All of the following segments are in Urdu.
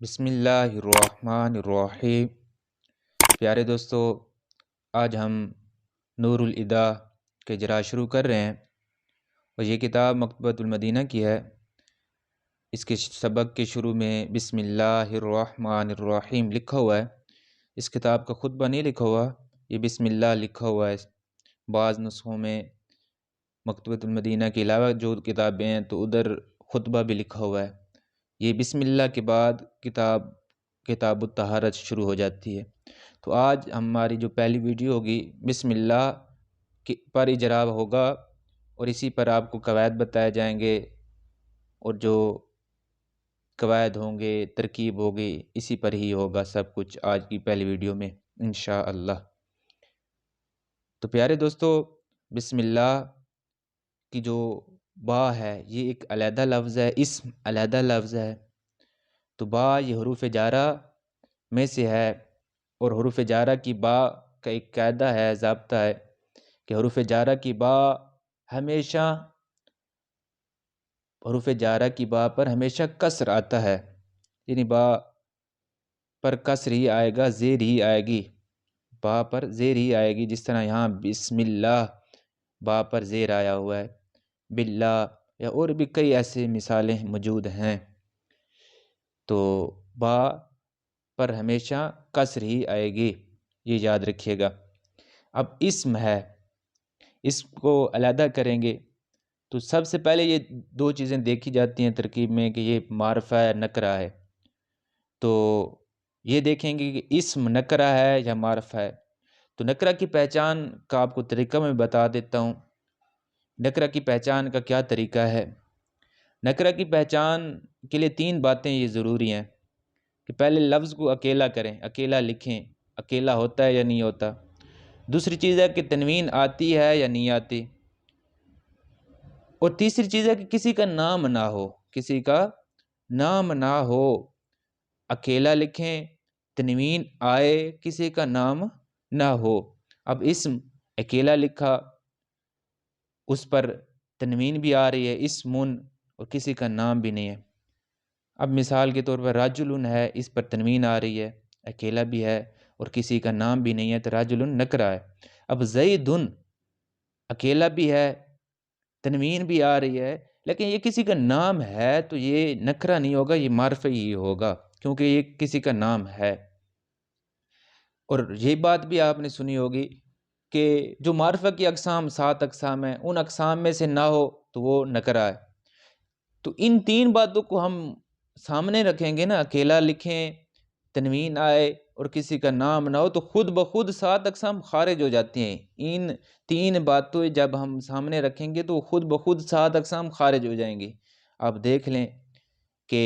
بسم اللہ الرحمن الرحیم۔ پیارے دوستو، آج ہم نور الادا کے اجرا شروع کر رہے ہیں اور یہ کتاب مکتبۃ المدینہ کی ہے۔ اس کے سبق کے شروع میں بسم اللہ الرحمن الرحیم لکھا ہوا ہے۔ اس کتاب کا خطبہ نہیں لکھا ہوا، یہ بسم اللہ لکھا ہوا ہے۔ بعض نسخوں میں مکتبۃ المدینہ کے علاوہ جو کتابیں ہیں تو ادھر خطبہ بھی لکھا ہوا ہے۔ یہ بسم اللہ کے بعد کتاب الطہارت شروع ہو جاتی ہے۔ تو آج ہماری جو پہلی ویڈیو ہوگی بسم اللہ پر اجرا ہوگا اور اسی پر آپ کو قواعد بتائے جائیں گے، اور جو قواعد ہوں گے، ترکیب ہوگی، اسی پر ہی ہوگا سب کچھ آج کی پہلی ویڈیو میں انشاءاللہ۔ تو پیارے دوستو، بسم اللہ کی جو با ہے یہ ایک علیحدہ لفظ ہے، اسم علیحدہ لفظ ہے۔ تو با یہ حروف جارہ میں سے ہے، اور حروف جارہ کی با کا ایک قاعدہ ہے، ضابطہ ہے کہ حروف جارہ کی با ہمیشہ پر ہمیشہ کسر آتا ہے، یعنی با پر کسر ہی آئے گا، زیر ہی آئے گی، با پر زیر ہی آئے گی۔ جس طرح یہاں بسم اللہ با پر زیر آیا ہوا ہے، باللہ، یا اور بھی کئی ایسے مثالیں موجود ہیں۔ تو با پر ہمیشہ کسر ہی آئے گی، یہ یاد رکھیے گا۔ اب اسم ہے، اس کو علیحدہ کریں گے تو سب سے پہلے یہ دو چیزیں دیکھی جاتی ہیں ترکیب میں کہ یہ معرفہ ہے، نکرہ ہے۔ تو یہ دیکھیں گے کہ اسم نکرہ ہے یا معرفہ ہے۔ تو نکرہ کی پہچان کا آپ کو طریقہ میں بتا دیتا ہوں۔ نکرہ کی پہچان کا کیا طریقہ ہے؟ نکرہ کی پہچان کے لیے تین باتیں یہ ضروری ہیں کہ پہلے لفظ کو اکیلا کریں، اکیلا لکھیں، اکیلا ہوتا ہے یا نہیں ہوتا۔ دوسری چیز ہے کہ تنوین آتی ہے یا نہیں آتی، اور تیسری چیز ہے کہ کسی کا نام نہ ہو، کسی کا نام نہ ہو۔ اکیلا لکھیں، تنوین آئے، کسی کا نام نہ ہو۔ اب اسم اکیلا لکھا، اس پر تنوین بھی آ رہی ہے، اسمن، اور کسی کا نام بھی نہیں ہے۔ اب مثال کے طور پر رجل ہے، اس پر تنوین آ رہی ہے، اکیلا بھی ہے اور کسی کا نام بھی نہیں ہے، تو رجل نکرہ ہے۔ اب زید اکیلا بھی ہے، تنوین بھی آ رہی ہے، لیکن یہ کسی کا نام ہے تو یہ نکرہ نہیں ہوگا، یہ معرفہ ہی ہوگا، کیونکہ یہ کسی کا نام ہے۔ اور یہ بات بھی آپ نے سنی ہوگی کہ جو معرفہ کی اقسام 7 اقسام ہیں، ان اقسام میں سے نہ ہو تو وہ نکرہ ہے۔ تو ان تین باتوں کو ہم سامنے رکھیں گے نا، اکیلا لکھیں، تنوین آئے اور کسی کا نام نہ ہو، تو خود بخود 7 اقسام خارج ہو جاتی ہیں۔ ان تین باتوں جب ہم سامنے رکھیں گے تو خود بخود 7 اقسام خارج ہو جائیں گی۔ آپ دیکھ لیں کہ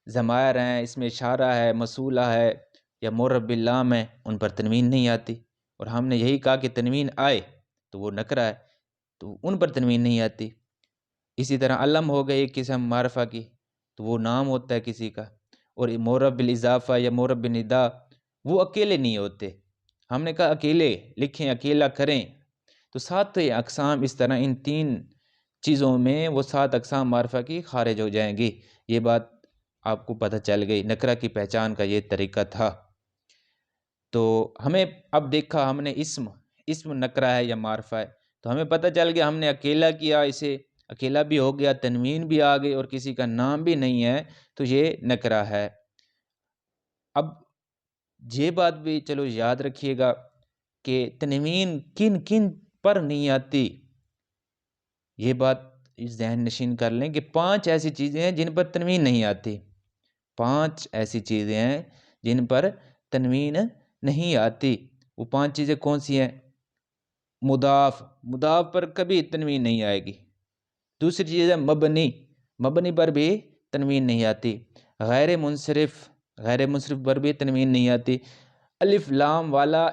ضمائر ہیں، اس میں اشارہ ہے، موصولہ ہے یا معرب باللام ہے، ان پر تنوین نہیں آتی، اور ہم نے یہی کہا کہ تنوین آئے تو وہ نکرہ ہے، تو ان پر تنوین نہیں آتی۔ اسی طرح علم ہو گئی ایک قسم معرفہ کی، تو وہ نام ہوتا ہے کسی کا، اور معرب بالاضافہ یا معرب بالندا وہ اکیلے نہیں ہوتے۔ ہم نے کہا اکیلے لکھیں، اکیلا کریں، تو 7 اقسام اس طرح ان تین چیزوں میں وہ 7 اقسام معرفہ کی خارج ہو جائیں گی۔ یہ بات آپ کو پتہ چل گئی، نکرہ کی پہچان کا یہ طریقہ تھا۔ تو ہمیں اب دیکھا ہم نے اسم نکرہ ہے یا معرفہ ہے، تو ہمیں پتہ چل گیا، ہم نے اکیلا کیا، اسے اکیلا بھی ہو گیا، تنوین بھی آ گئی اور کسی کا نام بھی نہیں ہے، تو یہ نکرہ ہے۔ اب یہ بات بھی چلو یاد رکھیے گا کہ تنوین کن کن پر نہیں آتی، یہ بات ذہن نشین کر لیں کہ 5 ایسی چیزیں ہیں جن پر تنوین نہیں آتی۔ 5 ایسی چیزیں ہیں جن پر تنوین نہیں آتی۔ وہ 5 چیزیں کون سی ہیں؟ مضاف پر کبھی تنوین نہیں آئے گی۔ دوسری چیز ہے مبنی پر بھی تنوین نہیں آتی۔ غیر منصرف پر بھی تنوین نہیں آتی۔ الف لام والا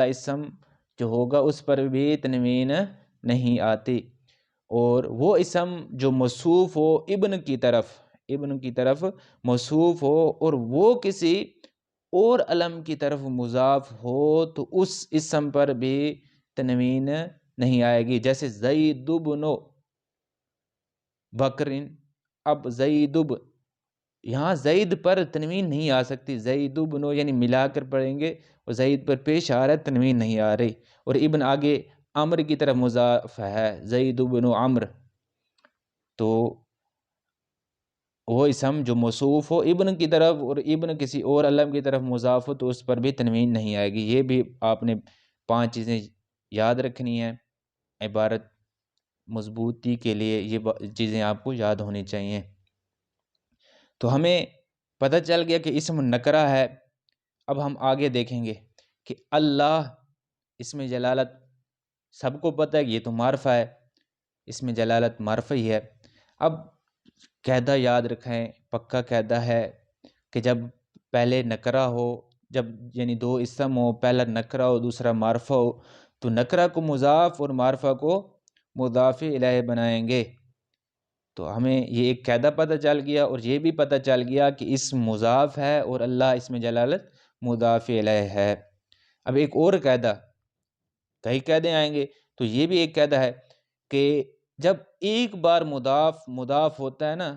اسم جو ہوگا اس پر بھی تنوین نہیں آتی۔ اور وہ اسم جو موصوف ہو ابن کی طرف موصوف ہو اور وہ کسی اور علم کی طرف مضاف ہو تو اس اسم پر بھی تنوین نہیں آئے گی۔ جیسے زید بن بکر، اب زید یہاں زید پر تنوین نہیں آ سکتی، زید بنو یعنی ملا کر پڑھیں گے، اور زید پر پیش آ رہا ہے، تنوین نہیں آ رہی، اور ابن آگے عمر کی طرف مضاف ہے، زید بنو عمر، تو وہ اسم جو موصوف ہو ابن کی طرف اور ابن کسی اور علم کی طرف مضاف ہو تو اس پر بھی تنوین نہیں آئے گی۔ یہ بھی آپ نے 5 چیزیں یاد رکھنی ہیں، عبارت مضبوطی کے لیے یہ چیزیں آپ کو یاد ہونی چاہیے۔ تو ہمیں پتہ چل گیا کہ اسم نکرہ ہے۔ اب ہم آگے دیکھیں گے کہ اللہ اسم جلالت سب کو پتہ ہے کہ یہ تو معرفہ ہے، اسم جلالت معرفہ ہی ہے۔ اب قاعدہ یاد رکھیں، پکا قاعدہ ہے کہ جب پہلے نکرہ ہو، جب یعنی 2 اسم ہو، پہلا نکرہ ہو دوسرا معرفہ ہو، تو نکرہ کو مضاف اور معرفہ کو مضاف الیہ بنائیں گے۔ تو ہمیں یہ ایک قاعدہ پتہ چل گیا، اور یہ بھی پتہ چل گیا کہ اسم مضاف ہے اور اللہ اسم جلالت مضاف الیہ ہے۔ اب ایک اور قاعدہ، کئی قاعدے آئیں گے، تو یہ بھی ایک قاعدہ ہے کہ جب ایک بار مضاف ہوتا ہے نا،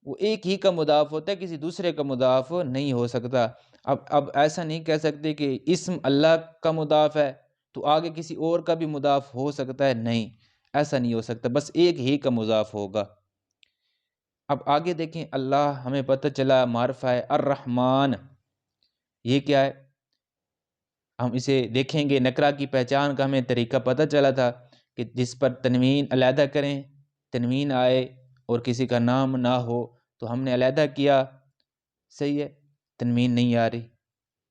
وہ ایک ہی کا مضاف ہوتا ہے، کسی دوسرے کا مضاف نہیں ہو سکتا۔ اب ایسا نہیں کہہ سکتے کہ اسم اللہ کا مضاف ہے تو آگے کسی اور کا بھی مضاف ہو سکتا ہے، نہیں، ایسا نہیں ہو سکتا، بس ایک ہی کا مضاف ہوگا۔ اب آگے دیکھیں، اللہ ہمیں پتہ چلا معرفہ ہے، الرحمن یہ کیا ہے؟ ہم اسے دیکھیں گے، نکرہ کی پہچان کا ہمیں طریقہ پتہ چلا تھا کہ جس پر تنوین علیحدہ کریں، تنوین آئے اور کسی کا نام نہ ہو تو ہم نے علیحدہ کیا، صحیح ہے، تنوین نہیں آ رہی،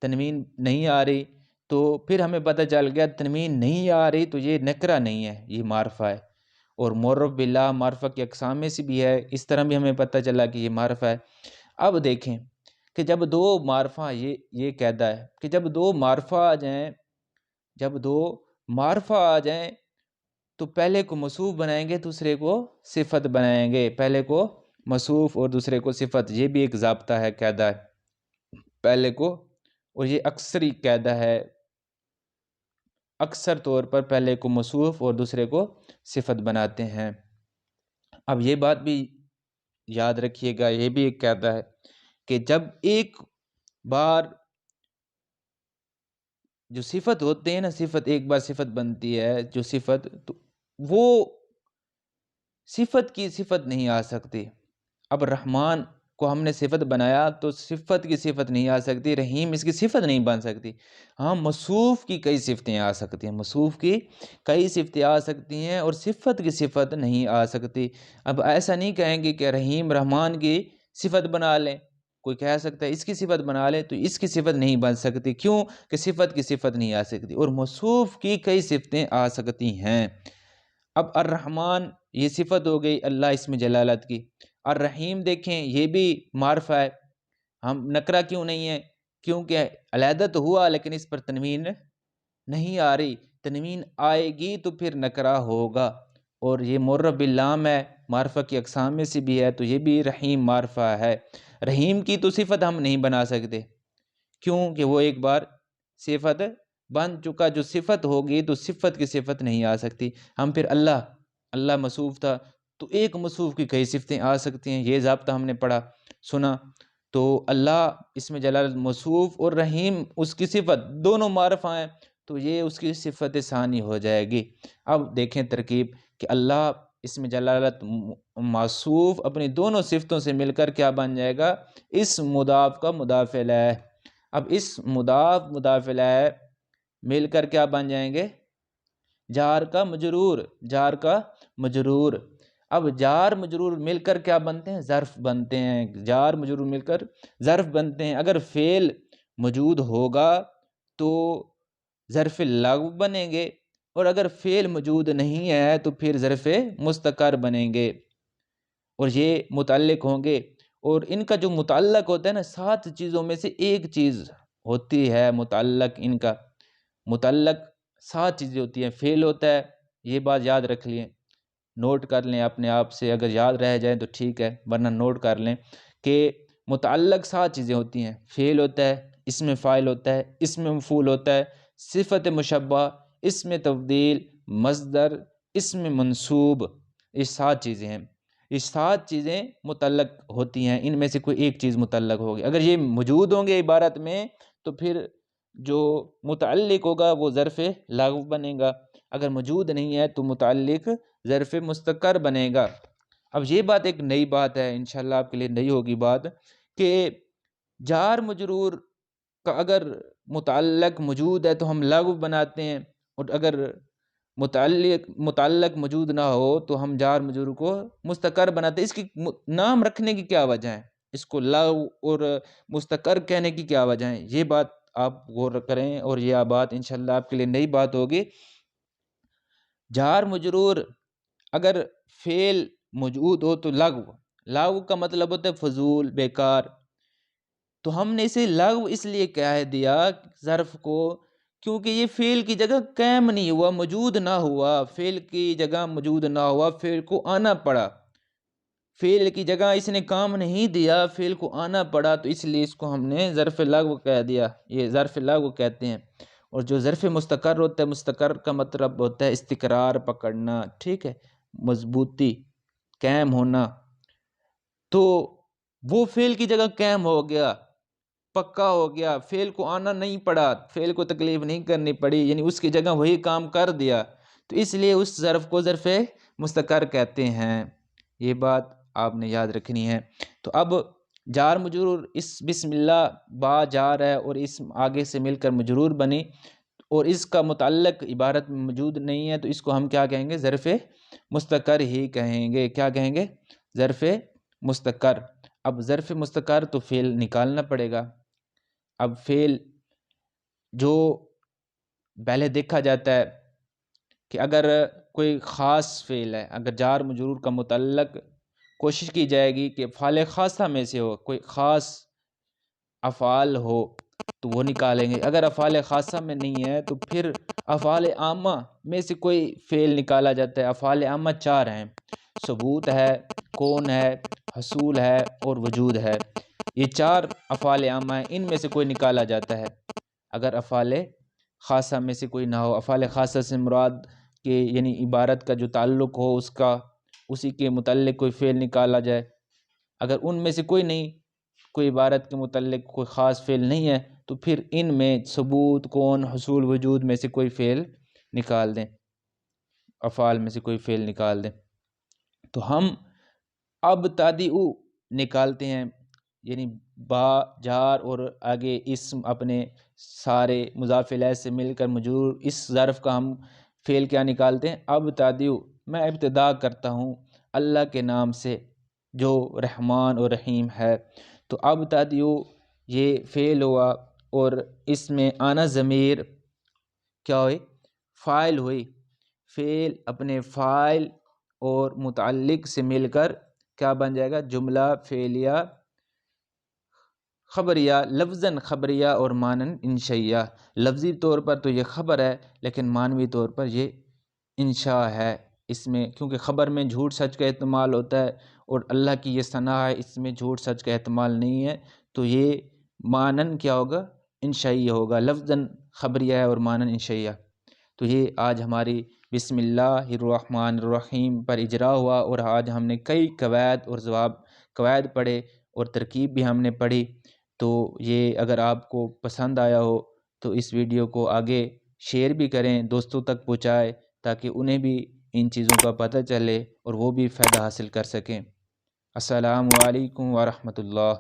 تنوین نہیں آ رہی تو پھر ہمیں پتہ چل گیا تنوین نہیں آ رہی تو یہ نکرہ نہیں ہے، یہ معرفہ ہے، اور معرف باللہ معرفہ کی اقسام میں سے بھی ہے، اس طرح بھی ہمیں پتہ چلا کہ یہ معرفہ ہے۔ اب دیکھیں کہ جب 2 معرفہ، یہ قاعدہ ہے کہ جب 2 معرفہ آ جائیں، جب 2 معرفہ آ جائیں تو پہلے کو موصوف بنائیں گے، دوسرے کو صفت بنائیں گے، پہلے کو موصوف اور دوسرے کو صفت، یہ بھی ایک ضابطہ ہے، قاعدہ ہے پہلے کو، اور یہ اکثری قاعدہ ہے، اکثر طور پر پہلے کو موصوف اور دوسرے کو صفت بناتے ہیں۔ اب یہ بات بھی یاد رکھیے گا، یہ بھی ایک قاعدہ ہے کہ جب ایک بار جو صفت ہوتے ہیں نا، صفت ایک بار صفت بنتی ہے، جو صفت، تو وہ صفت کی صفت نہیں آ سکتی۔ اب رحمان کو ہم نے صفت بنایا تو صفت کی صفت نہیں آ سکتی، رحیم اس کی صفت نہیں بن سکتی۔ ہاں، موصوف کی کئی صفتیں آ سکتی ہیں، موصوف کی کئی صفتیں آ سکتی ہیں اور صفت کی صفت نہیں آ سکتی۔ اب ایسا نہیں کہیں گے کہ رحیم رحمان کی صفت بنا لیں، کوئی کہہ سکتا ہے اس کی صفت بنا لیں تو اس کی صفت نہیں بن سکتی، کیوں کہ صفت کی صفت نہیں آ سکتی، اور موصوف کی کئی صفتیں آ سکتی ہیں۔ اب الرحمن یہ صفت ہو گئی اللہ اسم جلالت کی، الرحیم دیکھیں یہ بھی معرفہ ہے، ہم نکرہ کیوں نہیں ہے؟ کیونکہ علیحدہ تو ہوا لیکن اس پر تنوین نہیں آ رہی، تنوین آئے گی تو پھر نکرہ ہوگا، اور یہ معرف باللام ہے، معرفہ کی اقسام میں سے بھی ہے، تو یہ بھی رحیم معرفہ ہے۔ رحیم کی تو صفت ہم نہیں بنا سکتے، کیوں کہ وہ ایک بار صفت بن چکا، جو صفت ہوگی تو صفت کی صفت نہیں آ سکتی۔ ہم پھر اللہ موصوف تھا تو ایک موصوف کی کئی صفتیں آ سکتی ہیں، یہ ضابطہ ہم نے پڑھا سنا۔ تو اللہ اسم جلالت موصوف اور رحیم اس کی صفت، دونوں معرفہ ہیں تو یہ اس کی صفت ثانی ہو جائے گی۔ اب دیکھیں ترکیب کہ اللہ اسم جلالت موصوف اپنی دونوں صفتوں سے مل کر کیا بن جائے گا؟ اس مضاف کا مضاف الیہ۔ اب اس مضاف الیہ مل کر کیا بن جائیں گے؟ جار کا مجرور، جار کا مجرور۔ اب جار مجرور مل کر کیا بنتے ہیں؟ ظرف بنتے ہیں، جار مجرور مل کر ظرف بنتے ہیں۔ اگر فعل موجود ہوگا تو ظرف لغو بنیں گے، اور اگر فعل موجود نہیں ہے تو پھر ظرف مستقر بنیں گے، اور یہ متعلق ہوں گے۔ اور ان کا جو متعلق ہوتا ہے نا، 7 چیزوں میں سے ایک چیز ہوتی ہے متعلق، ان کا متعلق 7 چیزیں ہوتی ہیں، فعل ہوتا ہے، یہ بات یاد رکھ لیں، نوٹ کر لیں اپنے آپ سے، اگر یاد رہ جائیں تو ٹھیک ہے ورنہ نوٹ کر لیں کہ متعلق 7 چیزیں ہوتی ہیں، فعل ہوتا ہے، اسم فاعل ہوتا ہے، اسم مفعول ہوتا ہے، صفت مشبہ، اسم تفضیل، مصدر، اسم منصوب، یہ 7 چیزیں ہیں۔ یہ 7 چیزیں متعلق ہوتی ہیں، ان میں سے کوئی ایک چیز متعلق ہوگی۔ اگر یہ موجود ہوں گے عبارت میں تو پھر جو متعلق ہوگا وہ ظرف لغو بنے گا، اگر موجود نہیں ہے تو متعلق ظرف مستقر بنے گا۔ اب یہ بات ایک نئی بات ہے، انشاءاللہ آپ کے لیے نئی ہوگی بات، کہ جار مجرور کا اگر متعلق موجود ہے تو ہم لغو بناتے ہیں، اور اگر متعلق موجود نہ ہو تو ہم جار مجرور کو مستقر بناتے ہیں۔ اس کی نام رکھنے کی کیا وجہ ہے، اس کو لغو اور مستقر کہنے کی کیا وجہ ہے، یہ بات آپ غور کریں، اور یہ بات انشاءاللہ آپ کے لیے نئی بات ہوگی۔ جار مجرور اگر فعل موجود ہو تو لغو کا مطلب ہوتا ہے فضول، بیکار، تو ہم نے اسے لغو اس لیے کہہ دیا ظرف کو کیونکہ یہ فعل کی جگہ قائم نہیں ہوا، موجود نہ ہوا، فعل کی جگہ موجود نہ ہوا، فعل کو آنا پڑا، فعل کی جگہ اس نے کام نہیں دیا، فعل کو آنا پڑا، تو اس لیے اس کو ہم نے ظرف لغو کہہ دیا، یہ ظرف لغو کہتے ہیں۔ اور جو ظرف مستقر ہوتا ہے، مستقر کا مطلب ہوتا ہے استقرار پکڑنا، ٹھیک ہے، مضبوطی، قائم ہونا، تو وہ فعل کی جگہ قائم ہو گیا، پکا ہو گیا، فعل کو آنا نہیں پڑا، فعل کو تکلیف نہیں کرنی پڑی، یعنی اس کی جگہ وہی کام کر دیا، تو اس لیے اس ظرف کو ظرف مستقر کہتے ہیں۔ یہ بات آپ نے یاد رکھنی ہے۔ تو اب جار مجرور، اس بسم اللہ با جار ہے اور اسم آگے سے مل کر مجرور بنی، اور اس کا متعلق عبارت میں موجود نہیں ہے، تو اس کو ہم کیا کہیں گے، ظرف مستقر ہی کہیں گے۔ کیا کہیں گے، ظرف مستقر۔ اب ظرف مستقر تو فعل نکالنا پڑے گا۔ اب فعل جو پہلے دیکھا جاتا ہے کہ اگر کوئی خاص فعل ہے، اگر جار مجرور کا متعلق کوشش کی جائے گی کہ افعال خاصہ میں سے ہو، کوئی خاص افعال ہو تو وہ نکالیں گے، اگر افعال خاصہ میں نہیں ہے تو پھر افعال عامہ میں سے کوئی فعل نکالا جاتا ہے۔ افعال عامہ 4 ہیں، ثبوت ہے، کون ہے، حصول ہے اور وجود ہے، یہ 4 افعال عامہ ہیں، ان میں سے کوئی نکالا جاتا ہے اگر افعال خاصہ میں سے کوئی نہ ہو۔ افعال خاصہ سے مراد کہ یعنی عبارت کا جو تعلق ہو اسی کے متعلق کوئی فعل نکالا جائے، اگر ان میں سے کوئی نہیں، کوئی عبارت کے متعلق کوئی خاص فعل نہیں ہے تو پھر ان میں ثبوت، کون، حصول، وجود میں سے کوئی فعل نکال دیں، افعال میں سے کوئی فعل نکال دیں۔ تو ہم اب تادیعو نکالتے ہیں، یعنی با جار اور آگے اسم اپنے سارے مضاف الیہ سے مل کر مجرور، اس ظرف کا ہم فعل کیا نکالتے ہیں، اب تادیعو، میں ابتدا کرتا ہوں اللہ کے نام سے جو رحمان اور رحیم ہے۔ تو اب تادیعو یہ فعل ہوا، اور اس میں آنا ضمیر کیا ہوئی، فاعل ہوئی، فعل اپنے فاعل اور متعلق سے مل کر کیا بن جائے گا، جملہ فعلیہ خبریہ، لفظاً خبریہ اور معنن انشائیہ۔ لفظی طور پر تو یہ خبر ہے لیکن معنوی طور پر یہ انشاء ہے، اس میں کیونکہ خبر میں جھوٹ سچ کا احتمال ہوتا ہے اور اللہ کی یہ ثنا ہے، اس میں جھوٹ سچ کا احتمال نہیں ہے، تو یہ معنن کیا ہوگا، انشائیہ ہوگا، لفظاً خبریہ ہے اور معنن انشائیہ۔ تو یہ آج ہماری بسم اللہ الرحمن الرحیم پر اجرا ہوا، اور آج ہم نے کئی قواعد اور قواعد پڑھے اور ترکیب بھی ہم نے پڑھی۔ تو یہ اگر آپ کو پسند آیا ہو تو اس ویڈیو کو آگے شیئر بھی کریں، دوستوں تک پہنچائیں تاکہ انہیں بھی ان چیزوں کا پتہ چلے اور وہ بھی فائدہ حاصل کر سکیں۔ السلام علیکم ورحمۃ اللہ۔